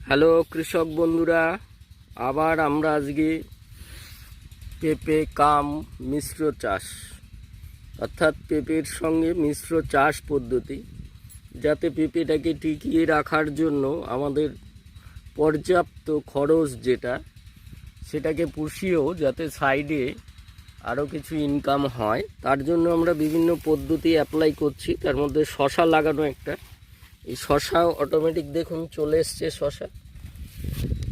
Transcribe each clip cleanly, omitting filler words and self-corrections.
Hello কৃষক বন্ধুরা, আবার আমরা আজকে পেঁপে কাম মিশ্র চাষ অর্থাৎ পেঁপের সঙ্গে মিশ্র চাষ পদ্ধতি, যাতে পেঁপেটাকে টিকিয়ে রাখার জন্য আমাদের পর্যাপ্ত খরচ যেটা সেটাকে পুষিয়েও যাতে সাইডে আরও কিছু ইনকাম হয়, তার জন্য আমরা বিভিন্ন পদ্ধতি অ্যাপ্লাই করছি। তার মধ্যে শশা লাগানো একটা। এই শশা অটোমেটিক দেখুন চলে এসছে।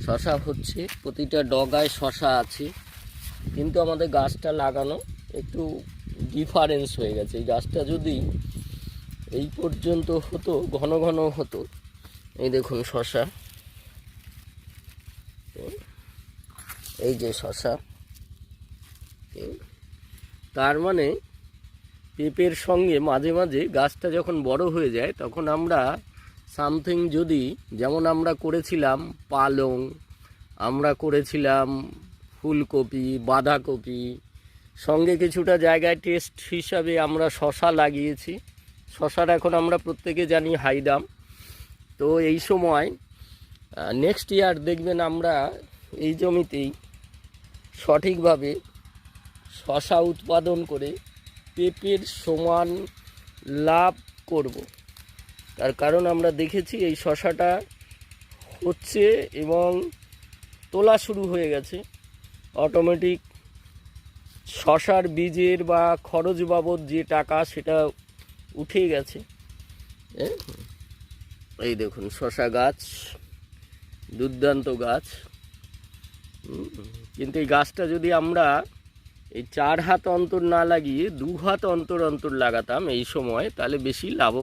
শশা হচ্ছে, প্রতিটা ডগায় শশা আছে, কিন্তু আমাদের গাছটা লাগানো একটু ডিফারেন্স হয়ে গেছে। এই গাছটা যদি এই পর্যন্ত হতো, ঘন ঘন হতো, এই দেখুন শশা, এই যে শশা, তার মানে পেঁপের সঙ্গে মাঝে মাঝে গাছটা যখন বড় হয়ে যায় তখন আমরা সামথিং, যদি যেমন আমরা করেছিলাম পালং, আমরা করেছিলাম ফুলকপি, বাঁধাকপি, সঙ্গে কিছুটা জায়গায় টেস্ট হিসাবে আমরা শশা লাগিয়েছি। শশার এখন আমরা প্রত্যেকে জানি হাই দাম। তো এই সময় নেক্সট ইয়ার দেখবেন আমরা এই জমিতেই সঠিকভাবে শশা উৎপাদন করে পেঁপের সমান লাভ করব। তার কারণ আমরা দেখেছি এই শশাটা হচ্ছে এবং তোলা শুরু হয়ে গেছে। অটোমেটিক শশার বীজের বা খরচ বাবদ যে টাকা সেটা উঠে গেছে। এই দেখুন শশা গাছ, দুর্দান্ত গাছ। কিন্তু এই গাছটা যদি আমরা এই 4 হাত অন্তর না লাগিয়ে 2 হাত অন্তর অন্তর লাগাতাম এই সময়, তাহলে বেশি লাভ